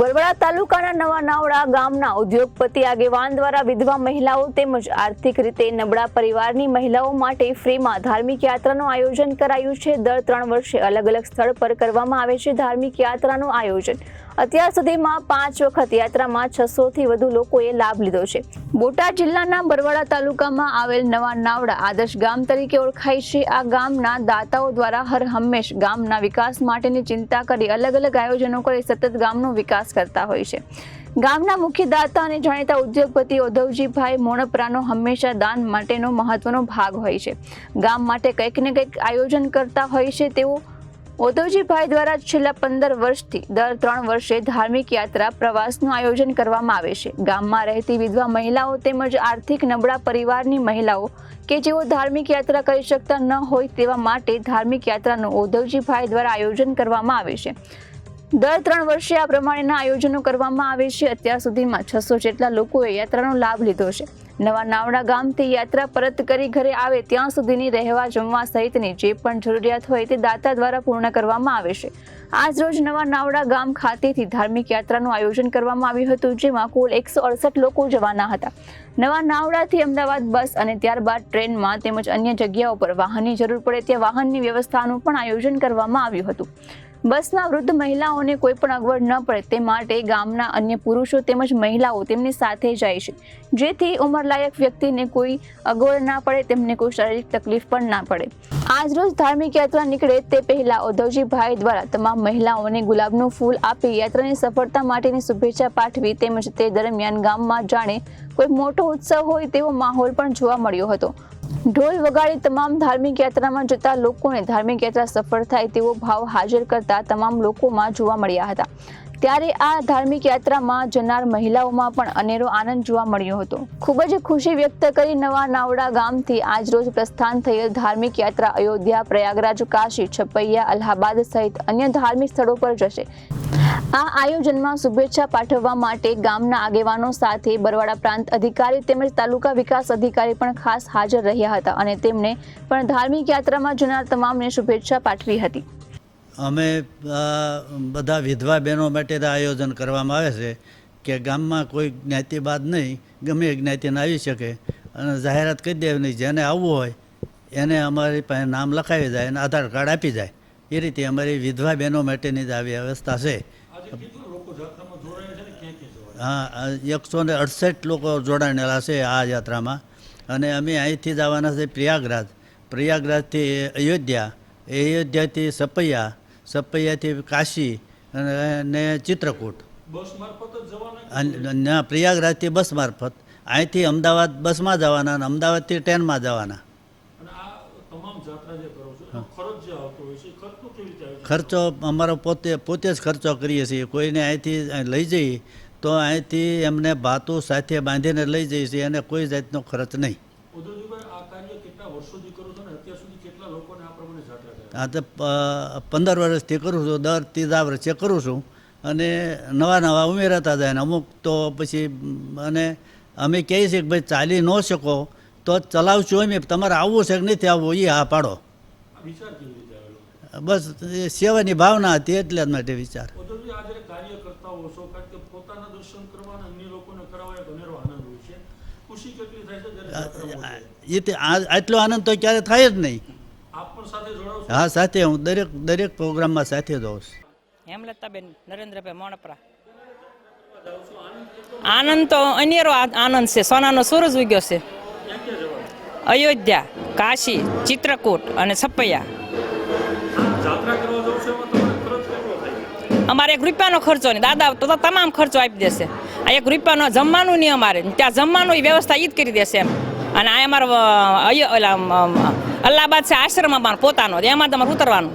વરવાડા તાલુકાના નવા નાવડા ગામના ઉદ્યોગપતિ આગેવાન દ્વારા વિધવા મહિલાઓ તેમજ આર્થિક રીતે નબળા પરિવારની મહિલાઓ માટે ફ્રીમાં ધાર્મિક યાત્રાનું આયોજન કરાયું છે। દર 3 વર્ષે અલગ અલગ સ્થળ પર કરવામાં આવે છે ધાર્મિક યાત્રાનું આયોજન। અત્યાર સુધીમાં 5 વખત યાત્રામાં 600 થી વધુ લોકોએ લાભ લીધો છે। બોટાદ જિલ્લાના વરવાડા તાલુકામાં આવેલ નવા નાવડા આદર્શ ગામ તરીકે ઓળખાય છે। આ ગામના દાતાઓ દ્વારા હર હંમેશ ગામના વિકાસ માટેની ચિંતા કરી અલગ અલગ આયોજનો કરી સતત ગામનો વિકાસ કરતા હોય છે। ગામના મુખ્ય દાતા અને જાણીતા ઉદ્યોગપતિ ઉદ્ધવજીભાઈ મોણપરાનો હંમેશા દાન માટેનો મહત્વનો ભાગ હોય છે। ગામ માટે કંઈક ને કંઈક આયોજન કરતા હોય છે। તેઓ ઉદ્ધવજીભાઈ દ્વારા છેલ્લા 15 વર્ષથી દર 3 વર્ષે ધાર્મિક યાત્રા પ્રવાસનું આયોજન કરવામાં આવે છે। ગામમાં રહેતી વિધવા મહિલાઓ તેમજ આર્થિક નબળા પરિવારની મહિલાઓ કે જેઓ ધાર્મિક યાત્રા કરી શકતા ન હોય તેવા માટે ધાર્મિક યાત્રાનું ઉદ્ધવજીભાઈ દ્વારા આયોજન કરવામાં આવે છે। દર 3 વર્ષે આ પ્રમાણેના આયોજનો કરવામાં આવે છે। અત્યાર સુધીમાં 600 જેટલા લોકોએ યાત્રાનો લાભ લીધો છે। નવા નાવડા ગામથી યાત્રા પરત કરી ઘરે આવે ત્યાં સુધીની રહેવા જમવા સહિતની જે પણ જરૂરિયાત હોય તે દાતા દ્વારા પૂર્ણ કરવામાં આવે છે। આજ રોજ નવા નાવડા ગામ ખાતેથી ધાર્મિક યાત્રાનું આયોજન કરવામાં આવ્યું હતું, જેમાં કુલ 168 લોકો જવાના હતા। નવા નાવડાથી અમદાવાદ બસ અને ત્યારબાદ ટ્રેનમાં તેમજ અન્ય જગ્યાઓ પર વાહનની જરૂર પડે ત્યાં વાહનની વ્યવસ્થાનું પણ આયોજન કરવામાં આવ્યું હતું। બસમાં વૃદ્ધ મહિલાઓને કોઈ પણ અગવડ ન પડે તે માટે ગામના અન્ય પુરુષો તેમજ મહિલાઓ તેમની સાથે જાય છે, જેથી ઉંમરલાયક વ્યક્તિને કોઈ અગવડ ના પડે, તેમને કોઈ શારીરિક તકલીફ પણ ના પડે। આજ રોજ ધાર્મિક યાત્રા નીકળે તે પહેલા ઉદ્ધવજીભાઈ દ્વારા તમામ મહિલાઓને ગુલાબનું ફૂલ આપી યાત્રાની સફળતા માટેની શુભેચ્છા પાઠવી તેમજ તે દરમિયાન ગામમાં જાણે કોઈ મોટો ઉત્સવ હોય તેવો માહોલ પણ જોવા મળ્યો હતો। ઢોલ વગાડી તમામ ધાર્મિક યાત્રામાં જતા લોકોને ધાર્મિક યાત્રા સફળ થાય તેવો ભાવ હાજર કરતા તમામ લોકોમાં જોવા મળ્યા હતા। ત્યારે આ ધાર્મિક યાત્રામાં જનાર મહિલાઓમાં પણ અનેરો આનંદ જોવા મળ્યો હતો। ખૂબ જ ખુશી વ્યક્ત કરી નવા નાવડા ગામથી આજ રોજ પ્રસ્થાન થયેલ ધાર્મિક યાત્રા અયોધ્યા, પ્રયાગરાજ, કાશી, છપૈયા, અલ્હાબાદ સહિત અન્ય ધાર્મિક સ્થળો પર જશે। આ આયોજનમાં શુભેચ્છા પાઠવવા માટે ગામના આગેવાનો સાથે બરવાડા પ્રાંત અધિકારી તેમજ તાલુકા વિકાસ અધિકારી પણ ખાસ હાજર રહ્યા હતા અને તેમને પણ ધાર્મિક યાત્રામાં જનાર તમામને શુભેચ્છા પાઠવી હતી। અમે બધા વિધવા બહેનો માટે આયોજન કરવામાં આવે છે કે ગામમાં કોઈ જ્ઞાતિવાદ નહીં, ગમે એ જ્ઞાતિને આવી શકે અને જાહેરાત કરી દેવાની, જેને આવવું હોય એને અમારી પાસે નામ લખાવી જાય અને આધાર કાર્ડ આપી જાય। એ રીતે અમારી વિધવા બહેનો માટેની જ આવી વ્યવસ્થા છે। હા, 168 લોકો જોડાયેલા છે આ યાત્રામાં અને અમે અહીંથી જવાના છે પ્રયાગરાજ, પ્રયાગરાજથી અયોધ્યા, અયોધ્યાથી સપૈયા, સપૈયાથી કાશી અને ચિત્રકૂટ। ના, પ્રયાગરાજથી બસ મારફત, અહીંથી અમદાવાદ બસમાં જવાના અને અમદાવાદથી ટ્રેનમાં જવાના। ખર્ચો અમારો પોતે જ ખર્ચો કરીએ છીએ। કોઈને અહીંથી લઈ જઈએ તો અહીંથી એમને ભાતું સાથે બાંધીને લઈ જઈએ છીએ અને કોઈ જાતનો ખર્ચ નહીં। હા, તો 15 વર્ષથી કરું છું, દર 3 વર્ષે કરું છું અને નવા ઉમેરાતા જાય ને અમુક તો પછી અને અમે કહીએ છીએ કે ભાઈ ચાલી ન શકો તો ચલાવશું અમે, તમારે આવવું છે કે નથી આવવું એ હા પાડો। બસ એ સેવાની ભાવના હતી એટલા માટે વિચાર। આટલો આનંદ તો ક્યારે થાય જ નહીં। હા, સાથે હું દરેક પ્રોગ્રામમાં સાથે જ હોઉં છું। હેમલતાબેન નરેન્દ્રભાઈ મોણપરા। આનંદ તો અનેરો આનંદ છે। સોનાનો સૂરજ ઉગ્યો છે। અયોધ્યા, કાશી, ચિત્રકૂટ અને છપૈયા। અમારે 1 રૂપિયાનો ખર્ચો નહીં, દાદા તો તમામ ખર્ચો આપી દેશે। આ 1 રૂપિયાનો જમવાનું નહીં, અમારે ત્યાં જમવાનું વ્યવસ્થા ઈ જ કરી દેશે એમ। અને આ અમારો અલ્હાબાદ છે આશ્રમ અમારો પોતાનો, એમાં તમારે ઉતરવાનું।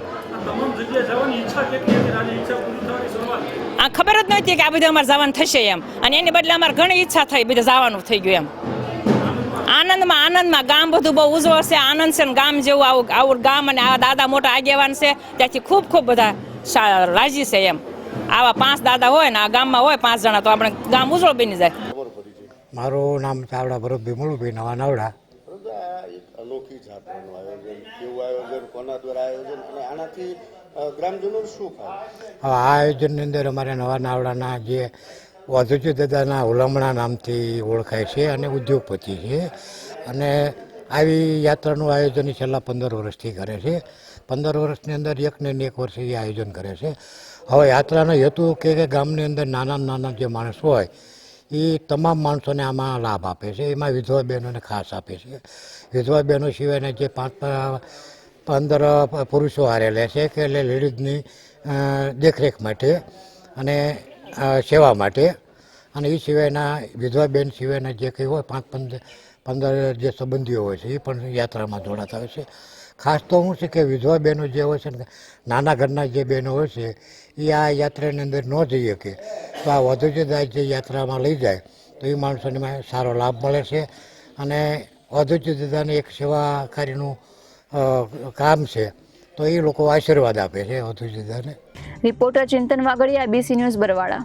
આ ખબર જ નહોતી કે આ બધું અમારે જવાનું થશે એમ, અને એની બદલે અમારે ઘણી ઈચ્છા થઈ, બધે જવાનું થઈ ગયું એમ। આનંદમાં ગામ બધું બહુ ઉજ્જવળ છે, આનંદ છે ને ગામ જેવું આવું ગામ અને આ દાદા મોટા આગેવાન છે ત્યાંથી ખૂબ બધા રાજી છે એમ। આવા 5 દાદા હોય ને આ ગામમાં હોય 5 જણા તો આપણે ગામ ઉજ્જવળ બની જાય। મારું નામ ચાવડા ભરતભાઈ મુળુભાઈ, નવા નાવડા। અનોખી જાત્રાનું આયોજન, કેવું આયોજન, કોના દ્વારા આયોજન અને આનાથી ગ્રામજનોનું શું કામ? હવે આ આયોજનની અંદર અમારે નવા નાવડાના જે વધુજી દાદાના હુલામણા નામથી ઓળખાય છે અને ઉદ્યોગપતિ છે અને આવી યાત્રાનું આયોજન છેલ્લા 15 વર્ષથી કરે છે. 15 વર્ષની અંદર એક ને એક વર્ષે એ આયોજન કરે છે. હવે યાત્રાનો હેતુ કે ગામની અંદર નાના જે માણસ હોય એ તમામ માણસોને આમાં લાભ આપે છે. એમાં વિધવા બહેનોને ખાસ આપે છે. વિધવા બહેનો સિવાયના જે 15 પુરુષો હારે લે છે કે એટલે લેડીઝની દેખરેખ માટે અને સેવા માટે, અને એ સિવાયના વિધવા બહેન સિવાયના જે કંઈ હોય 5-15 જે સંબંધીઓ હોય છે એ પણ યાત્રામાં જોડાતા હોય છે. ખાસ તો શું છે કે વિધવા બહેનો જે હોય છે ને, નાના ઘરના જે બહેનો હોય છે એ આ યાત્રાની અંદર ન જઈ શકે તો આ વધુજી દાદા જે યાત્રામાં લઈ જાય તો એ માણસોને સારો લાભ મળે છે. અને વધુજી દાદાને એક સેવા કાર્યનું કામ છે તો એ લોકો આશીર્વાદ આપે છે વધુજી દાદાને. રિપોર્ટર ચિંતન વાગડિયા, ABC ન્યૂઝ, બરવાળા.